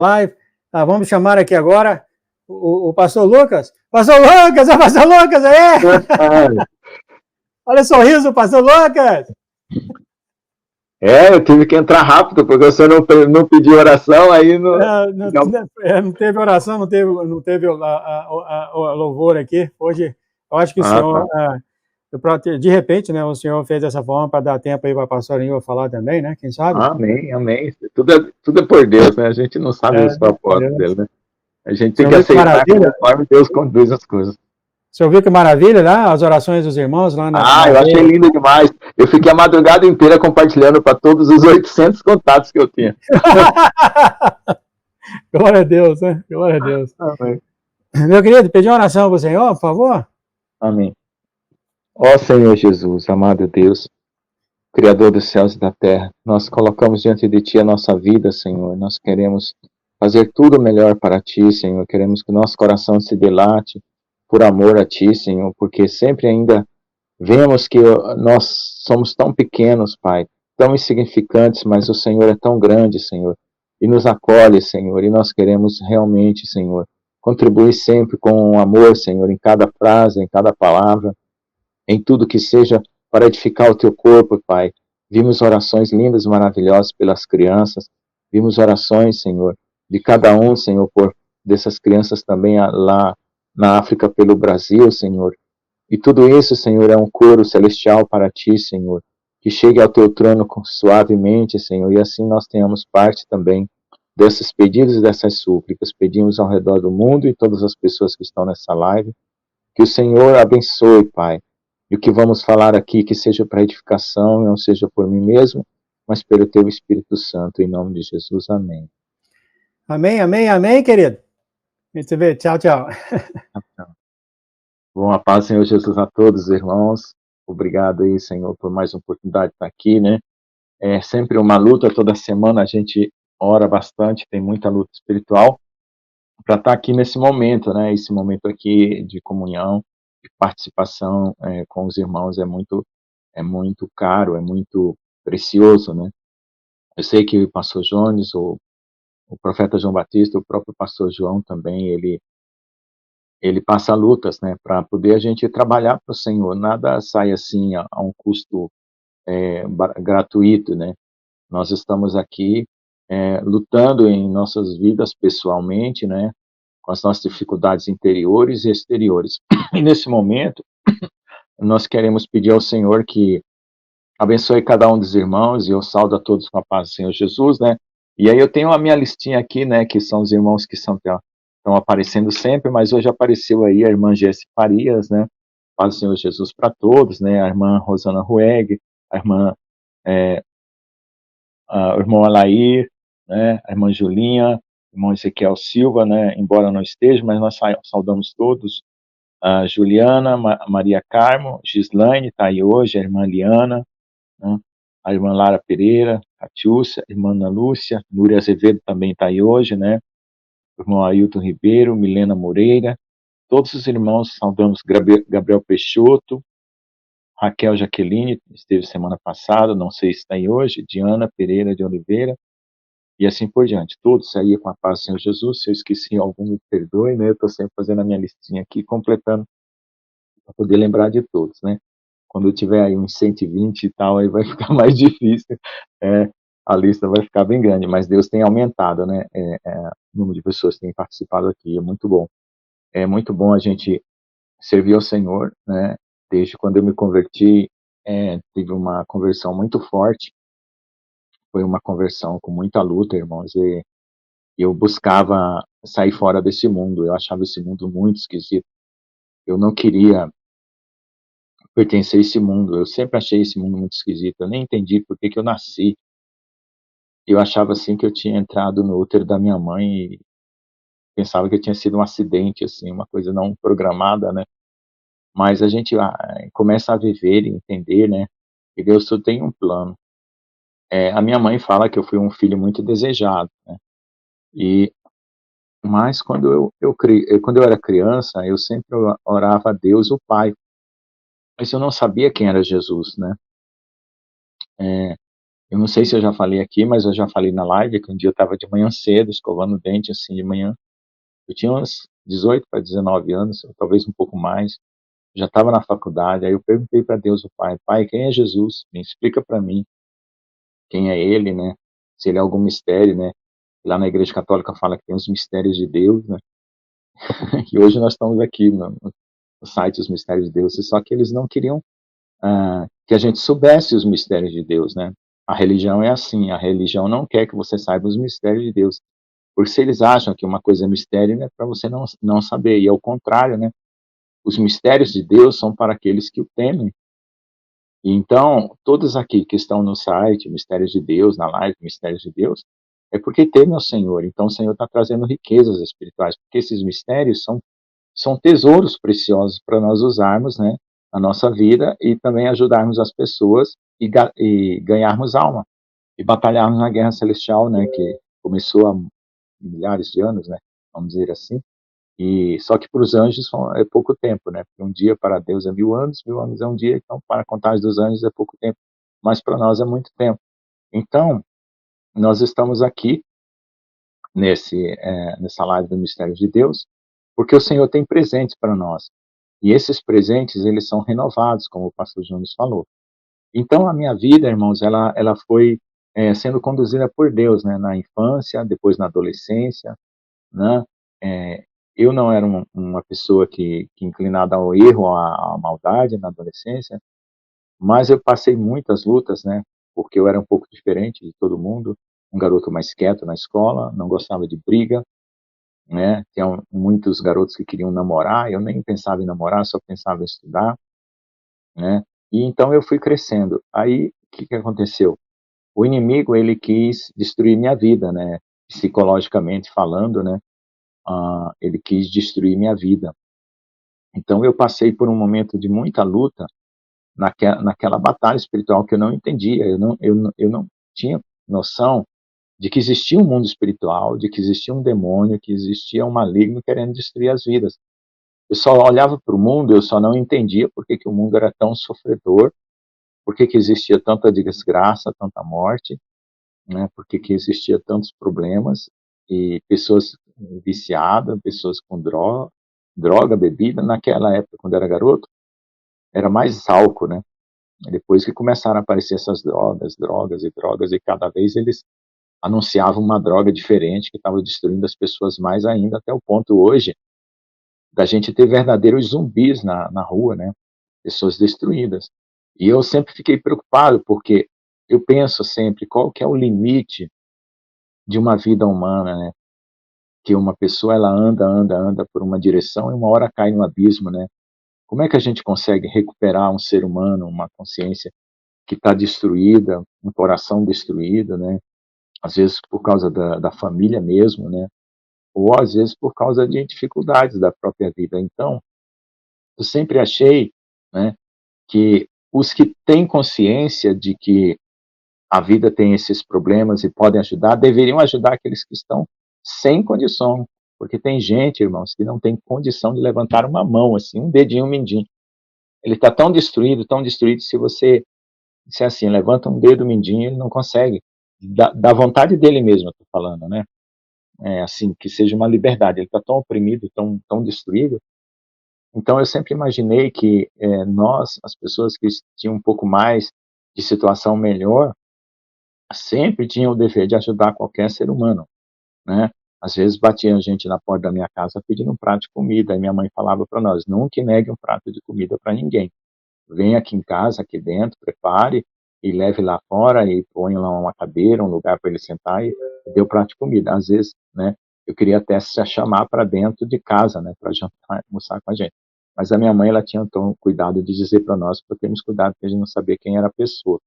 Live. Tá, vamos chamar aqui agora o pastor Lucas. Pastor Lucas, é o pastor Lucas aí! Olha o sorriso, pastor Lucas! Eu tive que entrar rápido, porque você não pediu oração, aí não teve oração, não teve o louvor aqui. Hoje, eu acho que o senhor, de repente, né, o senhor fez dessa forma para dar tempo aí para a pastora Nilva falar também, né? Quem sabe? Amém, amém. Tudo é por Deus, né? A gente não sabe os propósitos dele, né? A gente tem que aceitar conforme Deus conduz as coisas. Você ouviu que maravilha, né? As orações dos irmãos lá na eu achei lindo demais. Eu fiquei a madrugada inteira compartilhando para todos os 800 contatos que eu tinha. Glória a Deus, né? Glória a Deus. Amém. Meu querido, pedi uma oração para o Senhor, por favor. Amém. Ó Senhor Jesus, amado Deus, Criador dos céus e da terra, nós colocamos diante de Ti a nossa vida, Senhor. Nós queremos fazer tudo melhor para Ti, Senhor. Queremos que o nosso coração se dilate por amor a Ti, Senhor, porque sempre ainda vemos que nós somos tão pequenos, Pai, tão insignificantes, mas o Senhor é tão grande, Senhor, e nos acolhe, Senhor, e nós queremos realmente, Senhor, contribuir sempre com amor, Senhor, em cada frase, em cada palavra, em tudo que seja para edificar o Teu corpo, Pai. Vimos orações lindas e maravilhosas pelas crianças, vimos orações, Senhor, de cada um, Senhor, por dessas crianças também lá na África, pelo Brasil, Senhor. E tudo isso, Senhor, é um coro celestial para Ti, Senhor, que chegue ao Teu trono suavemente, Senhor, e assim nós tenhamos parte também desses pedidos e dessas súplicas. Pedimos ao redor do mundo e todas as pessoas que estão nessa live, que o Senhor abençoe, Pai, e o que vamos falar aqui, que seja para edificação, não seja por mim mesmo, mas pelo Teu Espírito Santo, em nome de Jesus, amém. Amém, amém, amém, querido. A gente se vê, tchau, tchau. Bom, a paz, Senhor Jesus, a todos, irmãos. Obrigado aí, Senhor, por mais uma oportunidade de estar aqui, né? É sempre uma luta, toda semana a gente ora bastante, tem muita luta espiritual, para estar aqui nesse momento, né? Esse momento aqui de comunhão, de participação com os irmãos é muito caro, é muito precioso, né? Eu sei que o pastor Jones, o profeta João Batista, o próprio pastor João também, ele passa lutas, né, para poder a gente trabalhar para o Senhor. Nada sai assim a um custo gratuito, né? Nós estamos aqui lutando em nossas vidas pessoalmente, né, com as nossas dificuldades interiores e exteriores. E nesse momento, nós queremos pedir ao Senhor que abençoe cada um dos irmãos, e eu saúdo a todos com a paz do Senhor Jesus, né? E aí eu tenho a minha listinha aqui, né, que são os irmãos que estão aparecendo sempre, mas hoje apareceu aí a irmã Jéssica Farias, né? Paz do Senhor Jesus para todos, né? A irmã Rosana Rueg, a irmã o irmão Alair, né? A irmã Julinha, o irmão Ezequiel Silva, né? Embora não esteja, mas nós saudamos todos. A Juliana, Maria Carmo, Gislaine está aí hoje, a irmã Liana, né? A irmã Lara Pereira, Catiúcia, a irmã Ana Lúcia, Núria Azevedo também está aí hoje, né? O irmão Ailton Ribeiro, Milena Moreira, todos os irmãos, saudamos Gabriel Peixoto, Raquel Jaqueline, esteve semana passada, não sei se está aí hoje, Diana Pereira de Oliveira, e assim por diante. Todos aí com a paz do Senhor Jesus. Se eu esqueci algum, me perdoe, né? Eu estou sempre fazendo a minha listinha aqui, completando, para poder lembrar de todos, né? Quando eu tiver aí uns 120 e tal, aí vai ficar mais difícil, a lista vai ficar bem grande, mas Deus tem aumentado, né? O número de pessoas que têm participado aqui, é muito bom. É muito bom a gente servir ao Senhor, né? Desde quando eu me converti, tive uma conversão muito forte, foi uma conversão com muita luta, irmãos, e eu buscava sair fora desse mundo, eu achava esse mundo muito esquisito, eu não queria pertencer a esse mundo, eu sempre achei esse mundo muito esquisito, eu nem entendi por que eu nasci, eu achava assim que eu tinha entrado no útero da minha mãe e pensava que tinha sido um acidente, assim, uma coisa não programada, né? Mas a gente começa a viver e entender, né, que Deus só tem um plano. A minha mãe fala que eu fui um filho muito desejado, né? Mas quando quando eu era criança, eu sempre orava a Deus, o Pai, mas eu não sabia quem era Jesus, né? Eu não sei se eu já falei aqui, mas eu já falei na live que um dia eu estava de manhã cedo, escovando o dente assim de manhã. Eu tinha uns 18 para 19 anos, ou talvez um pouco mais. Já estava na faculdade. Aí eu perguntei para Deus, o Pai, Pai, quem é Jesus? Me explica para mim quem é Ele, né? Se Ele é algum mistério, né? Lá na Igreja Católica fala que tem os mistérios de Deus, né? E hoje nós estamos aqui no site Os Mistérios de Deus. Só que eles não queriam que a gente soubesse os mistérios de Deus, né? A religião é assim, a religião não quer que você saiba os mistérios de Deus, porque se eles acham que uma coisa é mistério, né, para você não saber, e ao contrário, né, os mistérios de Deus são para aqueles que o temem. E então, todos aqui que estão no site, Mistérios de Deus, na live Mistérios de Deus, é porque temem ao Senhor, então o Senhor está trazendo riquezas espirituais, porque esses mistérios são tesouros preciosos para nós usarmos, né, na nossa vida e também ajudarmos as pessoas e ganharmos alma e batalharmos na guerra celestial, né, que começou há milhares de anos, né, vamos dizer assim. E só que para os anjos é pouco tempo, né? Porque um dia para Deus é 1000 anos é um dia, então para a contagem dos anjos é pouco tempo, mas para nós é muito tempo. Então, nós estamos aqui nessa live do Mistério de Deus, porque o Senhor tem presentes para nós. E esses presentes, eles são renovados, como o pastor Júnior falou. Então, a minha vida, irmãos, ela foi sendo conduzida por Deus, né? Na infância, depois na adolescência, né? É, eu não era uma pessoa que inclinada ao erro, à maldade na adolescência, mas eu passei muitas lutas, né? Porque eu era um pouco diferente de todo mundo, um garoto mais quieto na escola, não gostava de briga, né? Tinha muitos garotos que queriam namorar, eu nem pensava em namorar, só pensava em estudar, né? E então eu fui crescendo. Aí, o que aconteceu? O inimigo, ele quis destruir minha vida, né? Psicologicamente falando, né? Ele quis destruir minha vida. Então eu passei por um momento de muita luta naquela batalha espiritual que eu não entendia, eu não tinha noção de que existia um mundo espiritual, de que existia um demônio, que existia um maligno querendo destruir as vidas. Eu só olhava para o mundo, eu só não entendia por que, que o mundo era tão sofredor, por que, que existia tanta desgraça, tanta morte, né? Por que, que existia tantos problemas e pessoas viciadas, pessoas com droga, bebida. Naquela época, quando eu era garoto, era mais álcool, né? Depois que começaram a aparecer essas drogas, e cada vez eles anunciavam uma droga diferente que estava destruindo as pessoas mais ainda, até o ponto hoje da gente ter verdadeiros zumbis na rua, né? Pessoas destruídas. E eu sempre fiquei preocupado, porque eu penso sempre, qual que é o limite de uma vida humana, né? Que uma pessoa, ela anda por uma direção e uma hora cai no abismo, né? Como é que a gente consegue recuperar um ser humano, uma consciência que está destruída, um coração destruído, né? Às vezes por causa da família mesmo, né? Ou às vezes por causa de dificuldades da própria vida. Então, eu sempre achei, né, que os que têm consciência de que a vida tem esses problemas e podem ajudar, deveriam ajudar aqueles que estão sem condição. Porque tem gente, irmãos, que não tem condição de levantar uma mão, assim, um dedinho, um mindinho. Ele está tão destruído, se você disser assim, levanta um dedo, um mindinho, ele não consegue. Da vontade dele mesmo, eu estou falando, né? É, assim, que seja uma liberdade. Ele está tão oprimido, tão destruído. Então, eu sempre imaginei que nós, as pessoas que tinham um pouco mais de situação melhor, sempre tinham o dever de ajudar qualquer ser humano, né? Às vezes batia a gente na porta da minha casa pedindo um prato de comida, e minha mãe falava para nós, nunca negue um prato de comida para ninguém. Venha aqui em casa, aqui dentro, prepare e leve lá fora e põe lá uma cadeira, um lugar para ele sentar e dê o prato de comida. Às vezes, né, eu queria até se chamar para dentro de casa, né, para jantar, almoçar com a gente. Mas a minha mãe, ela tinha então cuidado de dizer para nós, para termos cuidado, porque a gente não sabia quem era a pessoa,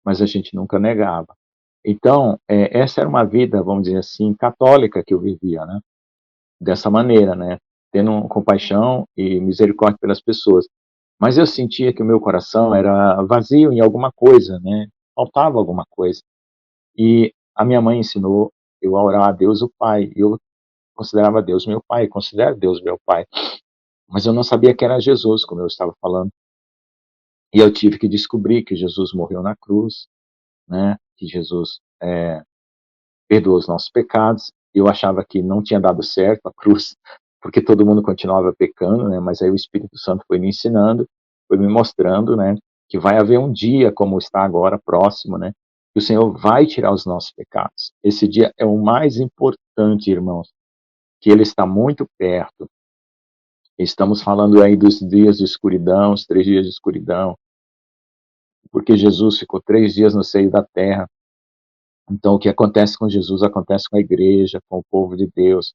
mas a gente nunca negava. Então, essa era uma vida, vamos dizer assim, católica que eu vivia, né? Dessa maneira, né? Tendo compaixão e misericórdia pelas pessoas. Mas eu sentia que o meu coração era vazio em alguma coisa, né? Faltava alguma coisa. E a minha mãe ensinou eu a orar a Deus o Pai. Eu considerava Deus meu Pai, considero Deus meu Pai. Mas eu não sabia que era Jesus, como eu estava falando. E eu tive que descobrir que Jesus morreu na cruz, né? que Jesus perdoou os nossos pecados. Eu achava que não tinha dado certo a cruz, porque todo mundo continuava pecando, né? Mas aí o Espírito Santo foi me ensinando, foi me mostrando, né, que vai haver um dia, como está agora, próximo, né, que o Senhor vai tirar os nossos pecados. Esse dia é o mais importante, irmãos, que Ele está muito perto. Estamos falando aí dos dias de escuridão, os 3 dias de escuridão, porque Jesus ficou 3 dias no seio da terra. Então, o que acontece com Jesus acontece com a igreja, com o povo de Deus.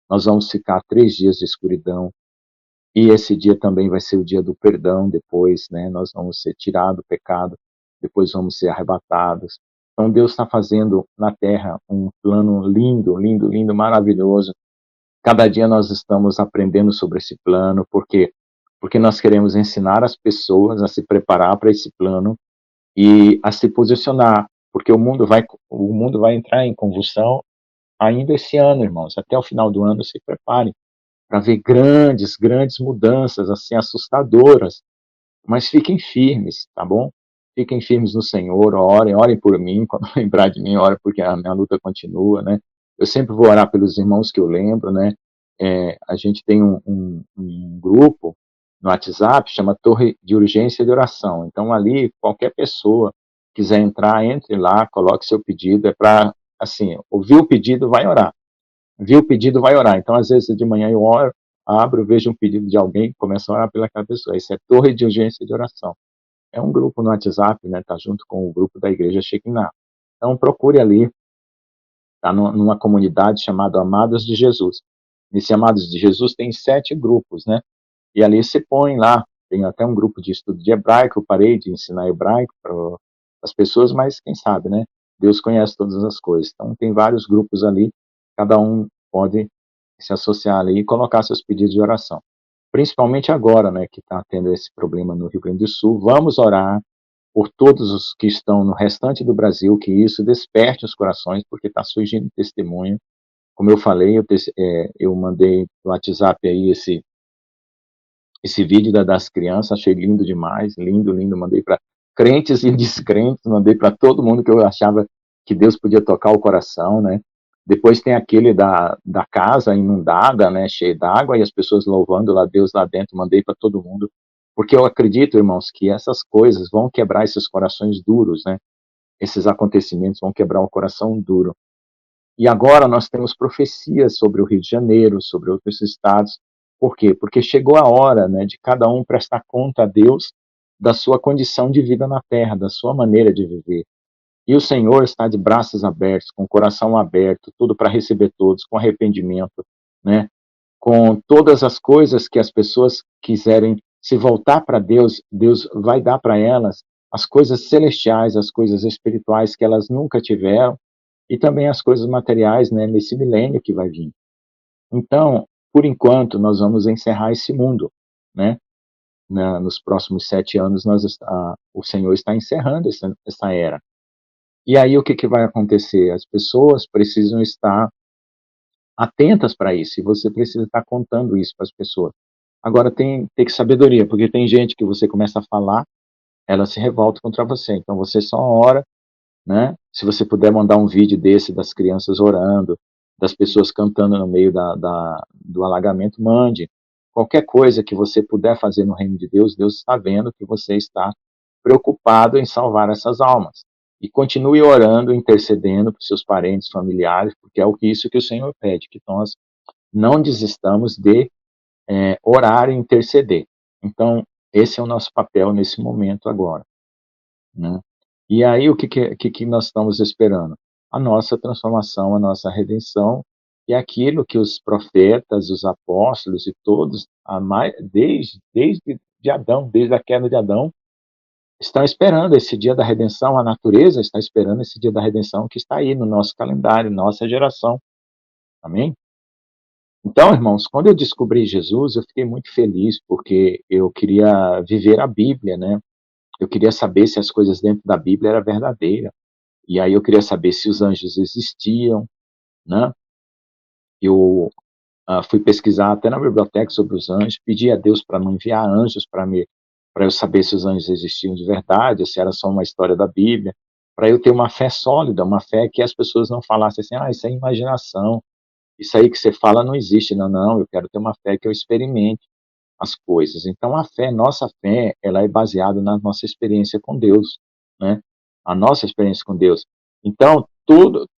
Nós vamos ficar 3 dias de escuridão, e esse dia também vai ser o dia do perdão depois, né? Nós vamos ser tirados do pecado, depois vamos ser arrebatados. Então, Deus está fazendo na terra um plano lindo, lindo, lindo, maravilhoso. Cada dia nós estamos aprendendo sobre esse plano, porque nós queremos ensinar as pessoas a se preparar para esse plano e a se posicionar, porque o mundo vai entrar em convulsão ainda esse ano, irmãos. Até o final do ano, se preparem para ver grandes, grandes mudanças, assim, assustadoras. Mas fiquem firmes, tá bom? Fiquem firmes no Senhor, orem por mim, quando lembrar de mim, orem porque a minha luta continua, né? Eu sempre vou orar pelos irmãos que eu lembro, né? A gente tem um grupo no WhatsApp, chama Torre de Urgência de Oração. Então, ali, qualquer pessoa quiser entrar, entre lá, coloque seu pedido, é para, assim, ouvir o pedido, vai orar. Viu o pedido, vai orar. Então, às vezes, de manhã eu oro, abro, vejo um pedido de alguém, começo a orar pelaquela pessoa. Isso é Torre de Urgência de Oração. É um grupo no WhatsApp, né? Tá junto com o grupo da Igreja Shekinah. Então, procure ali, tá numa comunidade chamada Amados de Jesus. Nesse Amados de Jesus tem 7 grupos, né? E ali se põe lá, tem até um grupo de estudo de hebraico, eu parei de ensinar hebraico para as pessoas, mas quem sabe, né? Deus conhece todas as coisas. Então, tem vários grupos ali, cada um pode se associar ali e colocar seus pedidos de oração. Principalmente agora, né, que está tendo esse problema no Rio Grande do Sul, vamos orar por todos os que estão no restante do Brasil, que isso desperte os corações, porque está surgindo testemunho. Como eu falei, eu mandei no WhatsApp aí esse vídeo das crianças, achei lindo demais, lindo, lindo, mandei para crentes e descrentes, mandei para todo mundo que eu achava que Deus podia tocar o coração, né? Depois tem aquele da casa inundada, né, cheia d'água, e as pessoas louvando lá Deus lá dentro, mandei para todo mundo, porque eu acredito, irmãos, que essas coisas vão quebrar esses corações duros, né? Esses acontecimentos vão quebrar o coração duro. E agora nós temos profecias sobre o Rio de Janeiro, sobre outros estados. Por quê? Porque chegou a hora, né, de cada um prestar conta a Deus da sua condição de vida na terra, da sua maneira de viver. E o Senhor está de braços abertos, com o coração aberto, tudo para receber todos, com arrependimento, né? Com todas as coisas que as pessoas quiserem se voltar para Deus, Deus vai dar para elas as coisas celestiais, as coisas espirituais que elas nunca tiveram, e também as coisas materiais, né, nesse milênio que vai vir. Então, por enquanto, nós vamos encerrar esse mundo, né? Nos próximos 7 anos, o Senhor está encerrando essa era. E aí, o que vai acontecer? As pessoas precisam estar atentas para isso, e você precisa estar contando isso para as pessoas. Agora, tem que sabedoria, porque tem gente que você começa a falar, ela se revolta contra você. Então, você só ora, né? Se você puder mandar um vídeo desse das crianças orando, das pessoas cantando no meio do alagamento, mande. Qualquer coisa que você puder fazer no reino de Deus, Deus está vendo que você está preocupado em salvar essas almas. E continue orando, intercedendo para seus parentes, familiares, porque é isso que o Senhor pede, que nós não desistamos de orar e interceder. Então, esse é o nosso papel nesse momento agora, né? E aí, o que nós estamos esperando? A nossa transformação, a nossa redenção, e aquilo que os profetas, os apóstolos e todos, desde de Adão, desde a queda de Adão, estão esperando esse dia da redenção, a natureza está esperando esse dia da redenção que está aí no nosso calendário, nossa geração. Amém? Então, irmãos, quando eu descobri Jesus, eu fiquei muito feliz, porque eu queria viver a Bíblia, né? Eu queria saber se as coisas dentro da Bíblia eram verdadeiras. E aí eu queria saber se os anjos existiam, né? Eu fui pesquisar até na biblioteca sobre os anjos, pedi a Deus para não enviar anjos para eu saber se os anjos existiam de verdade, ou se era só uma história da Bíblia. para eu ter uma fé sólida, uma fé que as pessoas não falassem assim, isso é imaginação, isso aí que você fala não existe. Não, não, eu quero ter uma fé que eu experimente as coisas. Então a fé, nossa fé, ela é baseada na nossa experiência com Deus, né? A nossa experiência com Deus. Então,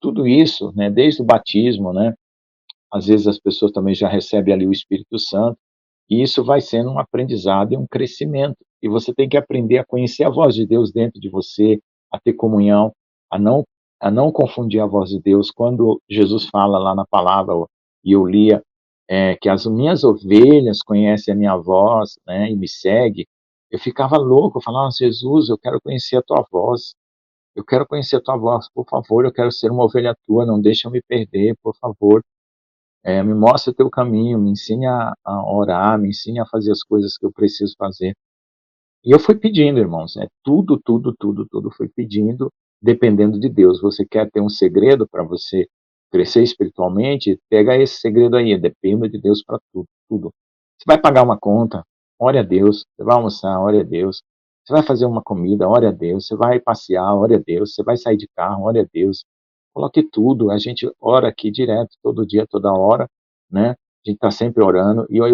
tudo isso, né, desde o batismo, né, às vezes as pessoas também já recebem ali o Espírito Santo, e isso vai sendo um aprendizado e um crescimento. E você tem que aprender a conhecer a voz de Deus dentro de você, a ter comunhão, a não, a não confundir a voz de Deus. Quando Jesus fala lá na palavra, e eu lia, que as minhas ovelhas conhecem a minha voz, né, e me seguem, eu ficava louco, eu falava, Jesus, eu quero conhecer a tua voz, eu quero conhecer a tua voz, por favor, eu quero ser uma ovelha tua, não deixa eu me perder, por favor. Me mostra o teu caminho, me ensine a orar, me ensine a fazer as coisas que eu preciso fazer. E eu fui pedindo, irmãos, tudo fui pedindo, dependendo de Deus. Você quer ter um segredo para você crescer espiritualmente? Pega esse segredo aí, dependa de Deus para tudo, tudo. Você vai pagar uma conta, ore a Deus. Você vai almoçar, ore a Deus. Você vai fazer uma comida, ore a Deus. Você vai passear, ore a Deus. Você vai sair de carro, ore a Deus. Coloque tudo. A gente ora aqui direto, todo dia, toda hora, né? A gente está sempre orando. E aí,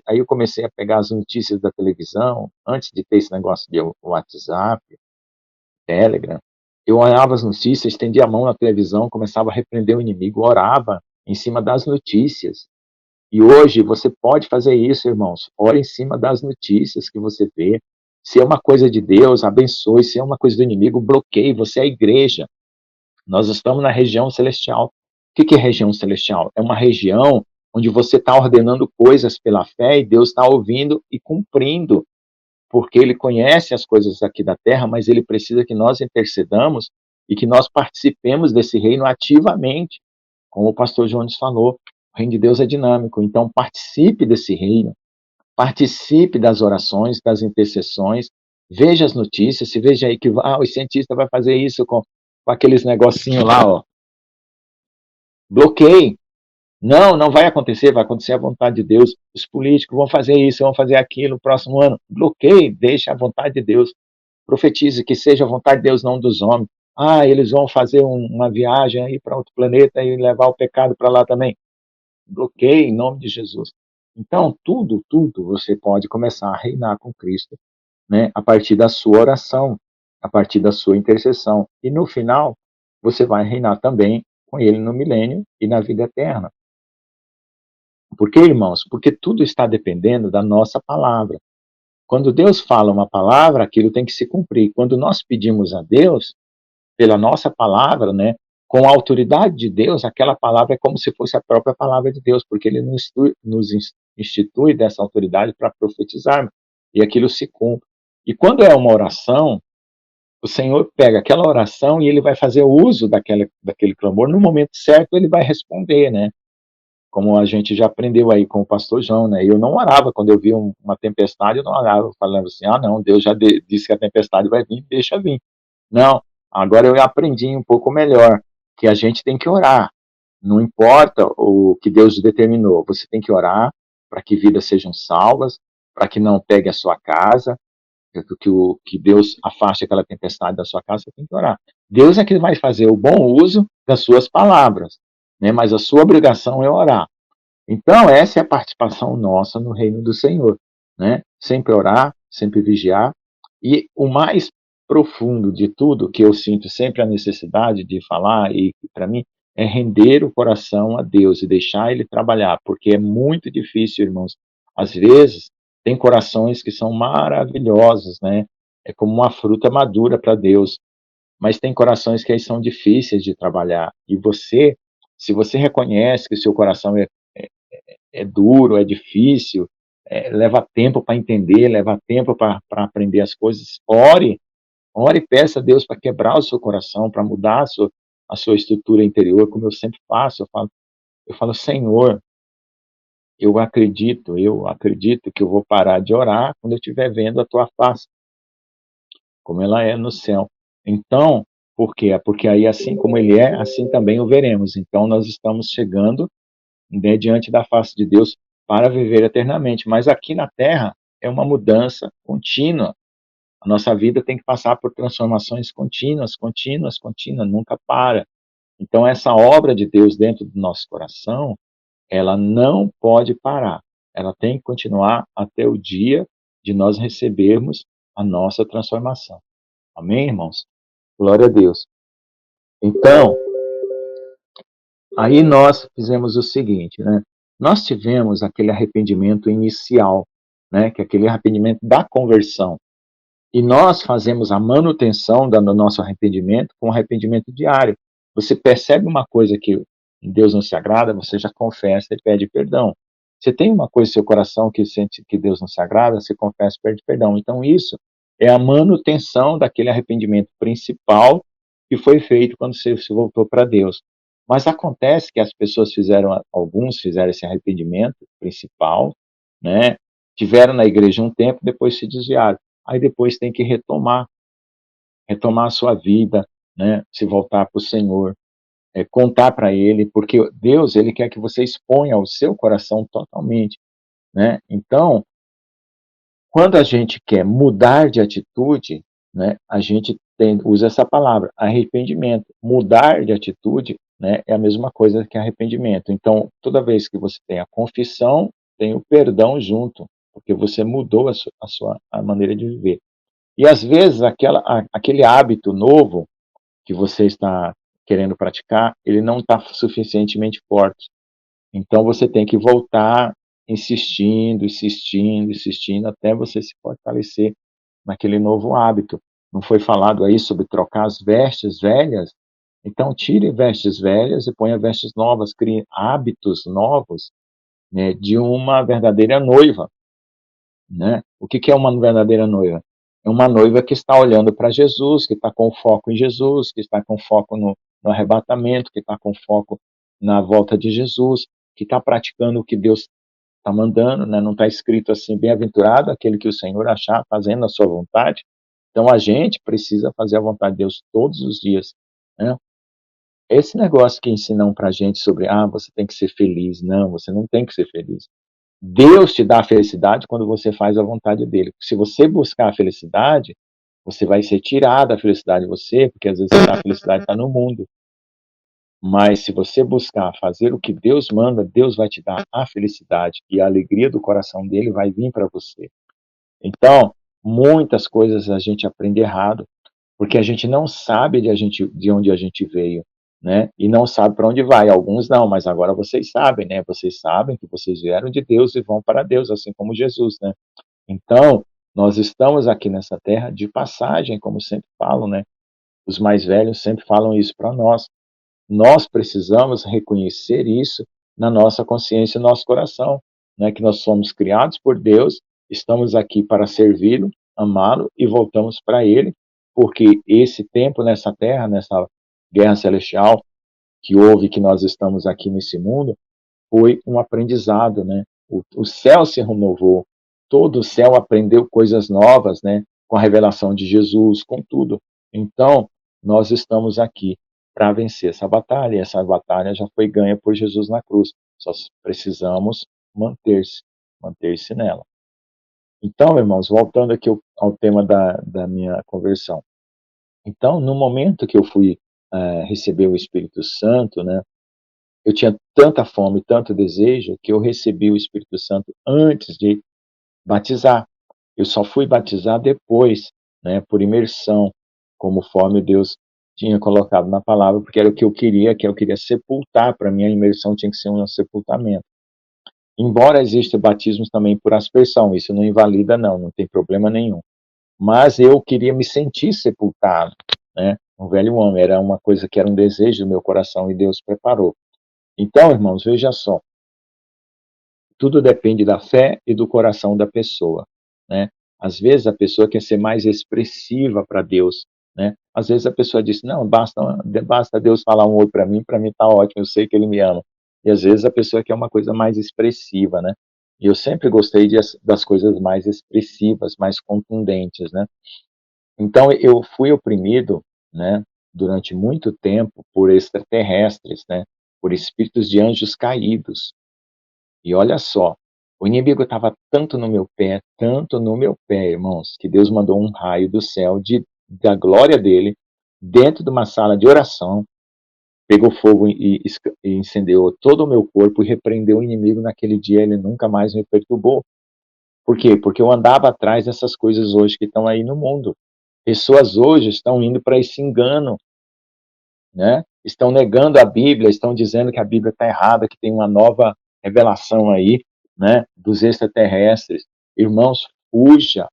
aí eu comecei a pegar as notícias da televisão, antes de ter esse negócio de WhatsApp, Telegram. Eu olhava as notícias, estendia a mão na televisão, começava a repreender o inimigo, orava em cima das notícias. E hoje você pode fazer isso, irmãos. Ore em cima das notícias que você vê. Se é uma coisa de Deus, abençoe. Se é uma coisa do inimigo, bloqueie. Você é a igreja. Nós estamos na região celestial. O que é região celestial? É uma região onde você está ordenando coisas pela fé e Deus está ouvindo e cumprindo, porque Ele conhece as coisas aqui da terra, mas Ele precisa que nós intercedamos e que nós participemos desse reino ativamente, como o pastor Jones falou. O reino de Deus é dinâmico, então participe desse reino, participe das orações, das intercessões, veja as notícias, se veja aí que o cientista vai fazer isso com aqueles negocinhos lá, ó. Bloqueie. Não, não vai acontecer a vontade de Deus. Os políticos vão fazer isso, vão fazer aquilo no próximo ano. Bloqueie, deixe a vontade de Deus. Profetize que seja a vontade de Deus, não dos homens. Eles vão fazer uma viagem aí para outro planeta e levar o pecado para lá também. Bloqueie em nome de Jesus. Então, tudo você pode começar a reinar com Cristo, né, a partir da sua oração, a partir da sua intercessão. E no final, você vai reinar também com Ele no milênio e na vida eterna. Por quê, irmãos? Porque tudo está dependendo da nossa palavra. Quando Deus fala uma palavra, aquilo tem que se cumprir. Quando nós pedimos a Deus, pela nossa palavra, né, com a autoridade de Deus, aquela palavra é como se fosse a própria palavra de Deus, porque Ele nos institui dessa autoridade para profetizar, e aquilo se cumpre. E quando é uma oração, o Senhor pega aquela oração e Ele vai fazer uso daquele clamor, no momento certo Ele vai responder, né? Como a gente já aprendeu aí com o pastor João, né? Eu não orava quando eu via uma tempestade, eu não orava falando assim, não, Deus já disse que a tempestade vai vir, deixa vir. Não, agora eu aprendi um pouco melhor, que a gente tem que orar. Não importa o que Deus determinou, você tem que orar para que vidas sejam salvas, para que não pegue a sua casa, que Deus afaste aquela tempestade da sua casa, você tem que orar. Deus é que vai fazer o bom uso das suas palavras, né? Mas a sua obrigação é orar. Então, essa é a participação nossa no reino do Senhor, né? Sempre orar, sempre vigiar. E o mais profundo de tudo, que eu sinto sempre a necessidade de falar, e para mim, é render o coração a Deus e deixar Ele trabalhar, porque é muito difícil, irmãos. Às vezes, tem corações que são maravilhosos, né? É como uma fruta madura para Deus, mas tem corações que aí são difíceis de trabalhar. E você, se você reconhece que o seu coração é duro, é difícil, leva tempo para entender, leva tempo para aprender as coisas, ore e peça a Deus para quebrar o seu coração, para mudar a sua estrutura interior, como eu sempre faço. Eu falo, Senhor, eu acredito que eu vou parar de orar quando eu estiver vendo a tua face, como ela é no céu. Então, por quê? Porque aí, assim como ele é, assim também o veremos. Então, nós estamos chegando, né, diante da face de Deus para viver eternamente. Mas aqui na terra é uma mudança contínua. A nossa vida tem que passar por transformações contínuas, contínuas, contínuas, nunca para. Então, essa obra de Deus dentro do nosso coração, ela não pode parar. Ela tem que continuar até o dia de nós recebermos a nossa transformação. Amém, irmãos? Glória a Deus. Então, aí nós fizemos o seguinte, né? Nós tivemos aquele arrependimento inicial, né? Que é aquele arrependimento da conversão. E nós fazemos a manutenção do nosso arrependimento com arrependimento diário. Você percebe uma coisa que em Deus não se agrada, você já confessa e pede perdão. Você tem uma coisa no seu coração que sente que Deus não se agrada, você confessa e pede perdão. Então isso é a manutenção daquele arrependimento principal que foi feito quando você se voltou para Deus. Mas acontece que as pessoas fizeram, alguns fizeram esse arrependimento principal, né? Tiveram na igreja um tempo, depois se desviaram. Aí depois tem que retomar a sua vida, né? Se voltar para o Senhor, contar para Ele, porque Deus, Ele quer que você exponha o seu coração totalmente, né? Então, quando a gente quer mudar de atitude, né, a gente usa essa palavra, arrependimento. Mudar de atitude, né, é a mesma coisa que arrependimento. Então, toda vez que você tem a confissão, tem o perdão junto, porque você mudou a maneira de viver. E às vezes aquele hábito novo que você está querendo praticar, ele não está suficientemente forte. Então você tem que voltar insistindo, insistindo, insistindo, até você se fortalecer naquele novo hábito. Não foi falado aí sobre trocar as vestes velhas? Então tire vestes velhas e ponha vestes novas, crie hábitos novos, né, de uma verdadeira noiva, né? O que é uma verdadeira noiva? É uma noiva que está olhando para Jesus, que está com foco em Jesus, que está com foco no arrebatamento, que está com foco na volta de Jesus, que está praticando o que Deus está mandando, né? Não está escrito assim, bem-aventurado aquele que o Senhor achar fazendo a sua vontade. Então a gente precisa fazer a vontade de Deus todos os dias, né? Esse negócio que ensinam para a gente sobre, você tem que ser feliz. Não, você não tem que ser feliz. Deus te dá a felicidade quando você faz a vontade dele. Se você buscar a felicidade, você vai ser tirado a felicidade de você, porque às vezes a felicidade está no mundo. Mas se você buscar fazer o que Deus manda, Deus vai te dar a felicidade e a alegria do coração dele vai vir para você. Então, muitas coisas a gente aprende errado, porque a gente não sabe de onde a gente veio, né? E não sabe para onde vai. Alguns não, mas agora vocês sabem, né? Vocês sabem que vocês vieram de Deus e vão para Deus, assim como Jesus, né? Então, nós estamos aqui nessa terra de passagem, como sempre falam, né? Os mais velhos sempre falam isso para nós. Nós precisamos reconhecer isso na nossa consciência e no nosso coração, né? Que nós somos criados por Deus, estamos aqui para servi-lo, amá-lo e voltamos para Ele, porque esse tempo nessa terra, nessa guerra celestial que houve, que nós estamos aqui nesse mundo, foi um aprendizado, né? O céu se renovou, todo o céu aprendeu coisas novas, né? Com a revelação de Jesus, com tudo. Então, nós estamos aqui para vencer essa batalha, e essa batalha já foi ganha por Jesus na cruz. Só precisamos manter-se nela. Então, irmãos, voltando aqui ao tema da minha conversão. Então, no momento que eu fui receber o Espírito Santo, né? Eu tinha tanta fome, tanto desejo, que eu recebi o Espírito Santo antes de batizar. Eu só fui batizar depois, né, por imersão, conforme Deus tinha colocado na palavra, porque era o que eu queria sepultar. Para mim, a imersão tinha que ser um sepultamento. Embora exista batismos também por aspersão, isso não invalida, não tem problema nenhum. Mas eu queria me sentir sepultado, né, um velho homem, era uma coisa que era um desejo do meu coração e Deus preparou. Então, irmãos, veja só, tudo depende da fé e do coração da pessoa, né? Às vezes a pessoa quer ser mais expressiva para Deus, né? Às vezes a pessoa diz, não, basta Deus falar um oi para mim tá ótimo, eu sei que Ele me ama. E às vezes a pessoa quer uma coisa mais expressiva, né? E eu sempre gostei das coisas mais expressivas, mais contundentes, né? Então eu fui oprimido, né, durante muito tempo por extraterrestres, né? Por espíritos de anjos caídos. E olha só, O inimigo estava tanto no meu pé, irmãos, que Deus mandou um raio do céu da glória dele, dentro de uma sala de oração, pegou fogo e incendiou todo o meu corpo e repreendeu o inimigo naquele dia, ele nunca mais me perturbou. Por quê? Porque eu andava atrás dessas coisas hoje que estão aí no mundo. Pessoas hoje estão indo para esse engano, né? Estão negando a Bíblia, estão dizendo que a Bíblia está errada, que tem uma nova revelação aí, né, dos extraterrestres. Irmãos, fuja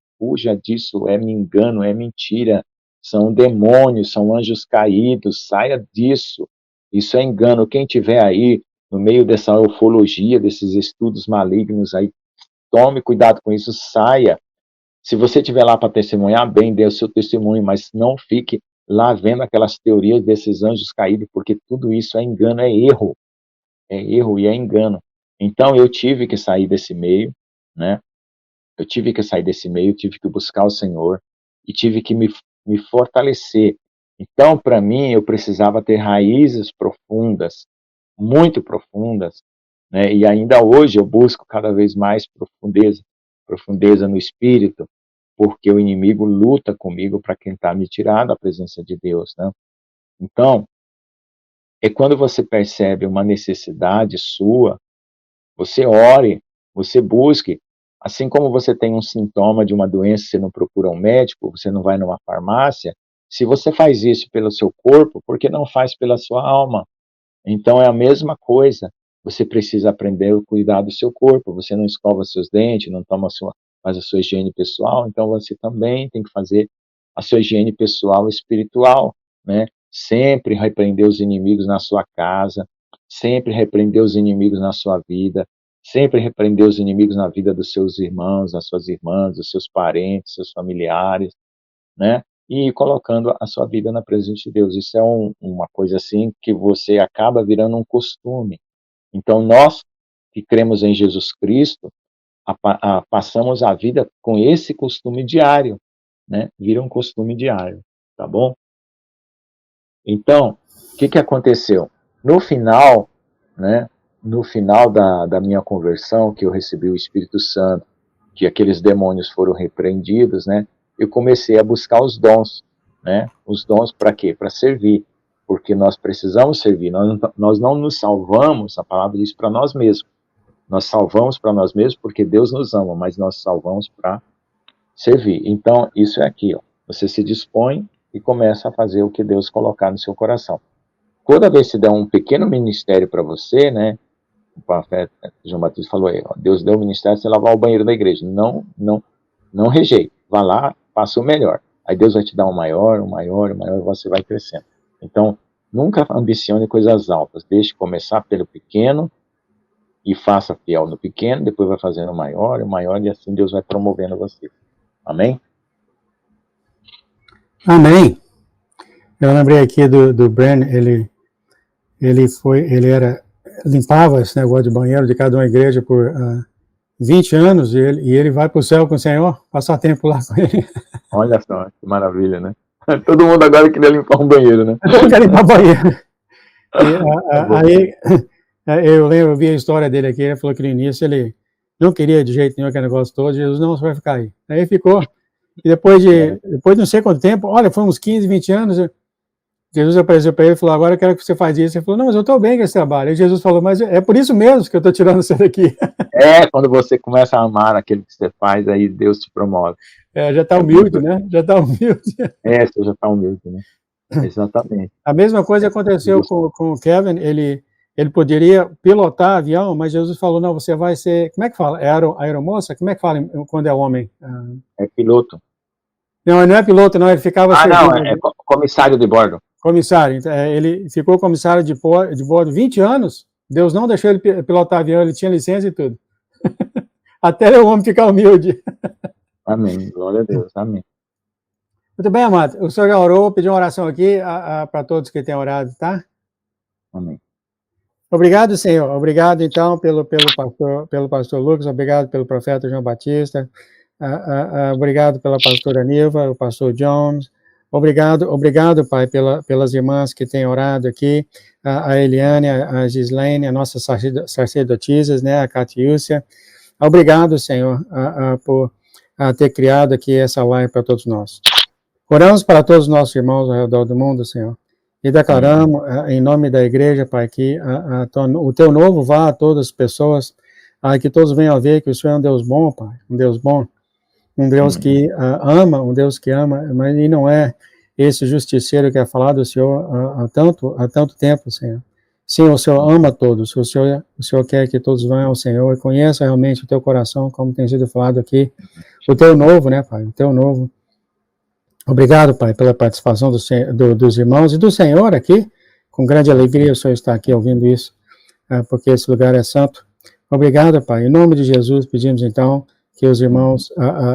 disso, é engano, é mentira, são demônios, são anjos caídos, saia disso, isso é engano. Quem tiver aí no meio dessa ufologia, desses estudos malignos aí, tome cuidado com isso, saia. Se você estiver lá para testemunhar, bem, dê o seu testemunho, mas não fique lá vendo aquelas teorias desses anjos caídos, porque tudo isso é engano, é erro e é engano. Então eu tive que sair desse meio, né? Eu tive que sair desse meio, tive que buscar o Senhor e tive que me fortalecer. Então, para mim, eu precisava ter raízes profundas, muito profundas, né? E ainda hoje eu busco cada vez mais profundeza no espírito, porque o inimigo luta comigo para tentar me tirar da presença de Deus, né? Então, é quando você percebe uma necessidade sua, você ore, você busque. Assim como você tem um sintoma de uma doença, você não procura um médico, você não vai numa farmácia, se você faz isso pelo seu corpo, por que não faz pela sua alma? Então é a mesma coisa. Você precisa aprender a cuidar do seu corpo. Você não escova seus dentes, não faz a sua higiene pessoal. Então você também tem que fazer a sua higiene pessoal e espiritual, né? Sempre repreender os inimigos na sua casa, sempre repreender os inimigos na sua vida, sempre repreender os inimigos na vida dos seus irmãos, das suas irmãs, dos seus parentes, seus familiares, né? E colocando a sua vida na presença de Deus. Isso é uma coisa assim que você acaba virando um costume. Então nós que cremos em Jesus Cristo, passamos a vida com esse costume diário, né? Vira um costume diário, tá bom? Então, o que aconteceu? No final, né? No final da minha conversão, que eu recebi o Espírito Santo, que aqueles demônios foram repreendidos, né? Eu comecei a buscar os dons, né? Os dons para quê? Para servir, porque nós precisamos servir. Nós não nos salvamos, a palavra diz, para nós mesmos. Nós salvamos para nós mesmos porque Deus nos ama, mas nós salvamos para servir. Então, isso é aqui, ó. Você se dispõe e começa a fazer o que Deus colocar no seu coração. Toda vez que der um pequeno ministério para você, né? O profeta João Batista falou aí, ó, Deus deu o ministério, você lavar o banheiro da igreja. Não rejeite. Vá lá, faça o melhor. Aí Deus vai te dar um maior, e você vai crescendo. Então, nunca ambicione coisas altas. Deixe começar pelo pequeno e faça fiel no pequeno, depois vai fazendo o maior, e assim Deus vai promovendo você. Amém? Amém. Eu lembrei aqui do Bren, ele limpava esse negócio de banheiro de cada uma igreja por 20 anos, e ele vai para o céu com o Senhor, passar tempo lá com ele. Olha só, que maravilha, né? Todo mundo agora queria limpar um banheiro, né? Todo mundo quer limpar banheiro. Aí, eu vi a história dele aqui, ele falou que no início ele não queria de jeito nenhum aquele negócio todo, Jesus, não, você vai ficar aí. Aí ficou, e depois de não sei quanto tempo, olha, foi uns 15, 20 anos, Jesus apareceu para ele e falou, agora eu quero que você faça isso. Ele falou, não, mas eu estou bem com esse trabalho. E Jesus falou, mas é por isso mesmo que eu estou tirando você daqui. Quando você começa a amar aquilo que você faz, aí Deus te promove. Já está humilde, né? Já está humilde. Você já está humilde, né? Exatamente. A mesma coisa aconteceu com o Kevin, ele poderia pilotar avião, mas Jesus falou, não, você vai ser, como é que fala? Aeromoça? Como é que fala quando é homem? É piloto. Não, ele não é piloto, não, ele ficava... não, é comissário de bordo. Comissário, ele ficou comissário de bordo 20 anos, Deus não deixou ele pilotar avião, ele tinha licença e tudo. Até o homem ficar humilde. Amém, glória a Deus, amém. Muito bem, amado, o senhor já orou, vou pedir uma oração aqui para todos que têm orado, tá? Amém. Obrigado, Senhor, obrigado então pelo pastor Lucas, obrigado pelo profeta João Batista, obrigado pela pastora Nilva, o pastor Jones. Obrigado, Pai, pelas irmãs que têm orado aqui, a Eliane, a Gislaine, a nossas sacerdotisas, né, a Catiúcia, Obrigado, Senhor, por ter criado aqui essa live para todos nós. Oramos para todos os nossos irmãos ao redor do mundo, Senhor, e declaramos, em nome da igreja, Pai, que o Teu novo vá a todas as pessoas, que todos venham a ver que o Senhor é um Deus bom, Pai, um Deus bom, um Deus que ama, mas e não é esse justiceiro que é falado do Senhor há tanto tempo, Senhor. Sim, o Senhor ama todos, o Senhor quer que todos venham ao Senhor e conheça realmente o Teu coração, como tem sido falado aqui, o Teu novo, né, Pai, o Teu novo. Obrigado, Pai, pela participação dos irmãos e do Senhor aqui, com grande alegria o Senhor está aqui ouvindo isso, porque esse lugar é santo. Obrigado, Pai, em nome de Jesus pedimos então que os irmãos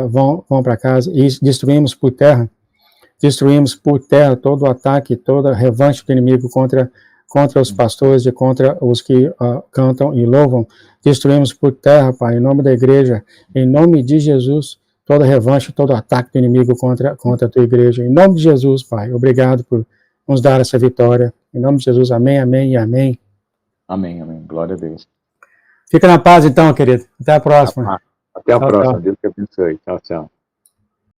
vão para casa e destruímos por terra todo o ataque, toda a revanche do inimigo contra os pastores e contra os que cantam e louvam. Destruímos por terra, Pai, em nome da igreja, em nome de Jesus, toda a revanche, todo o ataque do inimigo contra a tua igreja. Em nome de Jesus, Pai, obrigado por nos dar essa vitória. Em nome de Jesus, amém, amém e amém. Amém, amém. Glória a Deus. Fica na paz então, querido. Até a próxima. Até a próxima. Tchau. Deus te abençoe. Tchau, tchau.